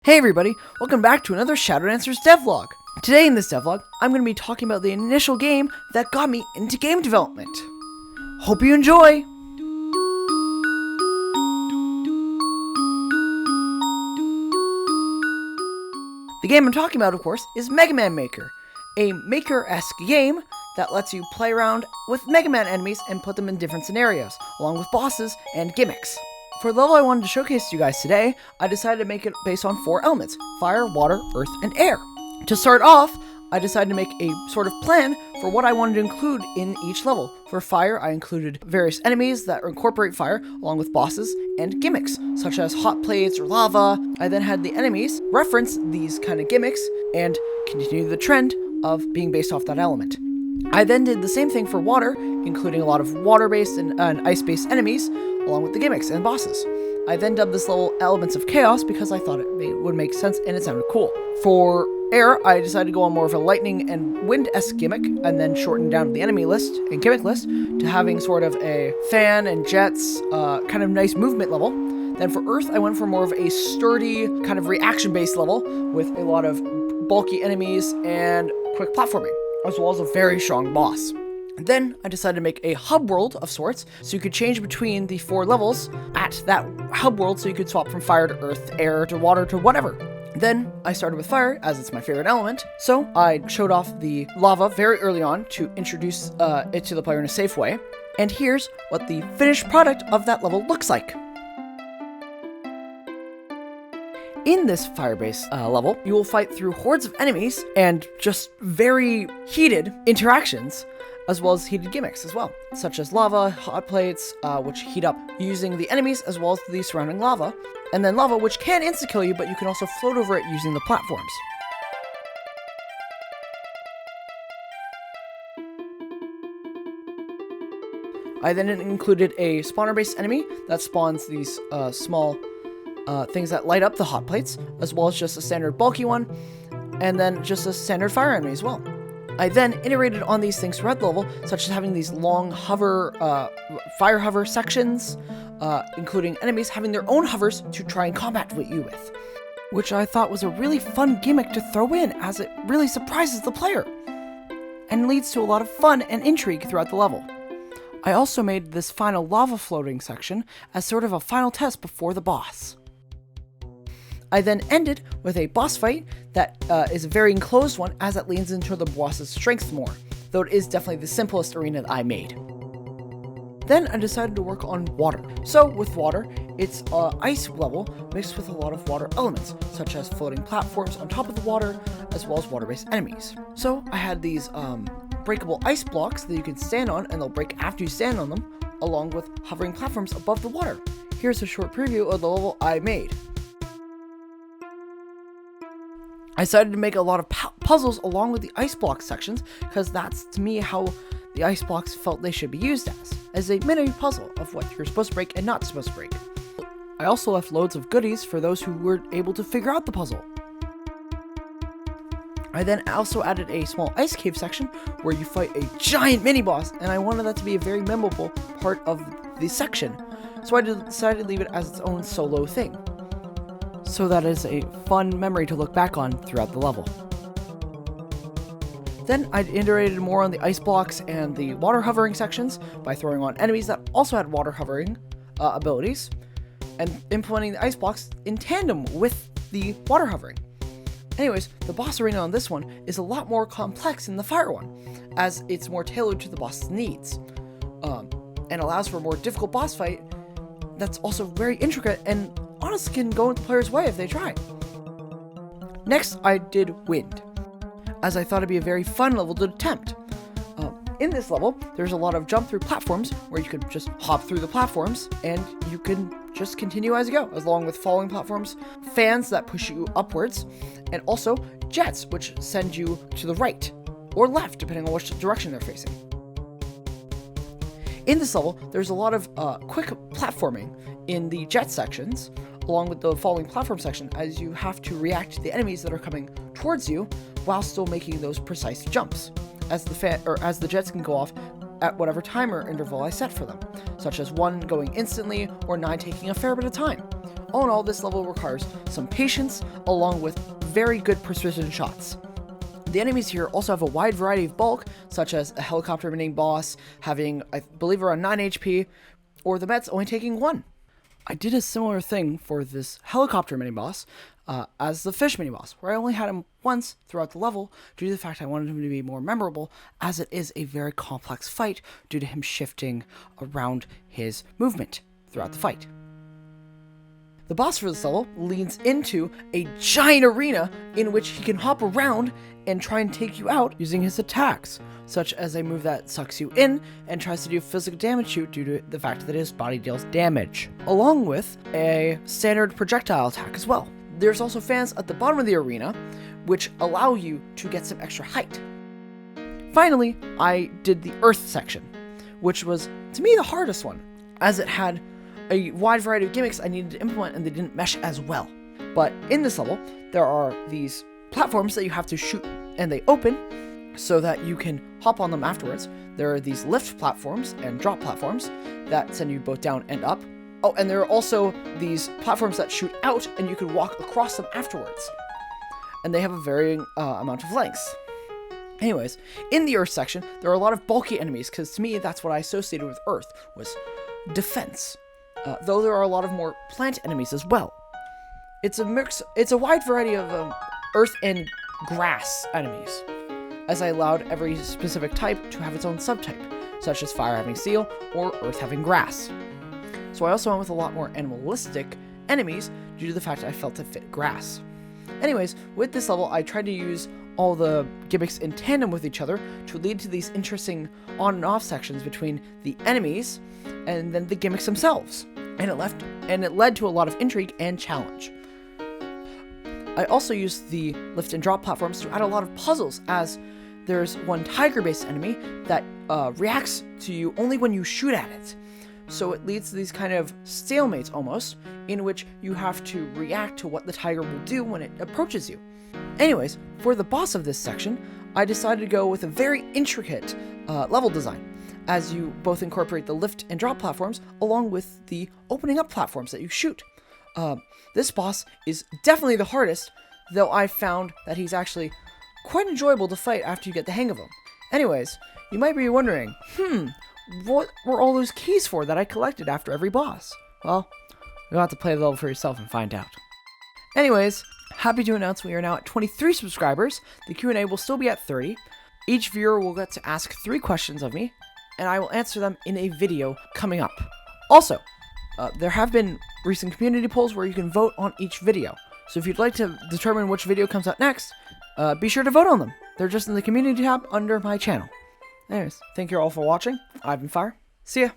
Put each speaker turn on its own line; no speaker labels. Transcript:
Hey everybody, welcome back to another Shadowdancers devlog. Today in this devlog, I'm going to be talking about the initial game that got me into game development. Hope you enjoy! The game I'm talking about, of course, is Mega Man Maker, a Maker-esque game that lets you play around with Mega Man enemies and put them in different scenarios, along with bosses and gimmicks. For the level I wanted to showcase to you guys today, I decided to make it based on 4 elements: fire, water, earth, and air. To start off, I decided to make a sort of plan for what I wanted to include in each level. For fire, I included various enemies that incorporate fire, along with bosses and gimmicks, such as hot plates or lava. I then had the enemies reference these kind of gimmicks and continue the trend of being based off that element. I then did the same thing for water, including a lot of water-based and ice-based enemies, along with the gimmicks and bosses. I then dubbed this level Elements of Chaos because I thought it would make sense and it sounded cool. For air, I decided to go on more of a lightning and wind-esque gimmick, and then shorten down the enemy list and gimmick list to having sort of a fan and jets, kind of nice movement level. Then for earth, I went for more of a sturdy, kind of reaction-based level with a lot of bulky enemies and quick platforming, as well as a very strong boss. Then I decided to make a hub world of sorts, so you could change between the 4 levels at that hub world, so you could swap from fire to earth, air to water to whatever. Then I started with fire, as it's my favorite element, so I showed off the lava very early on to introduce it to the player in a safe way. And here's what the finished product of that level looks like. In this fire-based level, you will fight through hordes of enemies and just very heated interactions, as well as heated gimmicks as well, such as lava, hot plates, which heat up using the enemies as well as the surrounding lava, and then lava, which can insta-kill you, but you can also float over it using the platforms. I then included a spawner-based enemy that spawns these small things that light up the hot plates, as well as just a standard bulky one, and then just a standard fire enemy as well. I then iterated on these things throughout the level, such as having these long fire hover sections, including enemies having their own hovers to try and combat you with, which I thought was a really fun gimmick to throw in, as it really surprises the player, and leads to a lot of fun and intrigue throughout the level. I also made this final lava floating section as sort of a final test before the boss. I then ended with a boss fight that is a very enclosed one, as it leans into the boss's strength more, though it is definitely the simplest arena that I made. Then I decided to work on water. So with water, it's ice level mixed with a lot of water elements, such as floating platforms on top of the water, as well as water-based enemies. So I had these breakable ice blocks that you can stand on, and they'll break after you stand on them, along with hovering platforms above the water. Here's a short preview of the level I made. I decided to make a lot of puzzles along with the ice block sections, because that's, to me, how the ice blocks felt they should be used as a mini puzzle of what you're supposed to break and not supposed to break. I also left loads of goodies for those who were able to figure out the puzzle. I then also added a small ice cave section where you fight a giant mini boss, and I wanted that to be a very memorable part of the section, so I decided to leave it as its own solo thing, so that is a fun memory to look back on throughout the level. Then I iterated more on the ice blocks and the water hovering sections by throwing on enemies that also had water hovering abilities, and implementing the ice blocks in tandem with the water hovering. Anyways, the boss arena on this one is a lot more complex than the fire one, as it's more tailored to the boss's needs, and allows for a more difficult boss fight that's also very intricate and honestly can go into the player's way if they try. Next, I did wind, as I thought it'd be a very fun level to attempt. In this level, there's a lot of jump through platforms where you could just hop through the platforms and you can just continue as you go, along with falling platforms, fans that push you upwards, and also jets, which send you to the right or left, depending on which direction they're facing. In this level, there's a lot of quick platforming in the jet sections, along with the falling platform section, as you have to react to the enemies that are coming towards you while still making those precise jumps, as the jets can go off at whatever timer interval I set for them, such as 1 going instantly or 9 taking a fair bit of time. All in all, this level requires some patience along with very good precision shots. The enemies here also have a wide variety of bulk, such as a helicopter mini boss having, I believe, around 9 HP, or the Mets only taking 1. I did a similar thing for this helicopter mini boss as the fish mini boss, where I only had him once throughout the level due to the fact I wanted him to be more memorable, as it is a very complex fight due to him shifting around his movement throughout the fight. The boss for this level leads into a giant arena in which he can hop around and try and take you out using his attacks, such as a move that sucks you in and tries to do physical damage to you due to the fact that his body deals damage, along with a standard projectile attack as well. There's also fans at the bottom of the arena, which allow you to get some extra height. Finally, I did the Earth section, which was, to me, the hardest one, as it had a wide variety of gimmicks I needed to implement and they didn't mesh as well. But in this level, there are these platforms that you have to shoot and they open so that you can hop on them afterwards. There are these lift platforms and drop platforms that send you both down and up. Oh, and there are also these platforms that shoot out and you can walk across them afterwards. And they have a varying amount of lengths. Anyways, in the Earth section, there are a lot of bulky enemies because to me, that's what I associated with Earth, was defense. Though there are a lot of more plant enemies as well. It's a wide variety of earth and grass enemies, as I allowed every specific type to have its own subtype, such as fire having steel or earth having grass. So I also went with a lot more animalistic enemies due to the fact that I felt it fit grass. Anyways, with this level, I tried to use all the gimmicks in tandem with each other to lead to these interesting on and off sections between the enemies and then the gimmicks themselves. And it led to a lot of intrigue and challenge. I also used the lift and drop platforms to add a lot of puzzles, as there's one tiger-based enemy that reacts to you only when you shoot at it. So it leads to these kind of stalemates almost, in which you have to react to what the tiger will do when it approaches you. Anyways, for the boss of this section, I decided to go with a very intricate level design, as you both incorporate the lift and drop platforms along with the opening up platforms that you shoot. This boss is definitely the hardest, though I found that he's actually quite enjoyable to fight after you get the hang of him. Anyways, you might be wondering, what were all those keys for that I collected after every boss? Well, you'll have to play the level for yourself and find out. Anyways, happy to announce we are now at 23 subscribers. The Q&A will still be at 30. Each viewer will get to ask 3 questions of me, and I will answer them in a video coming up. Also, there have been recent community polls where you can vote on each video. So if you'd like to determine which video comes out next, be sure to vote on them. They're just in the community tab under my channel. Anyways, thank you all for watching. I've been Fire. See ya.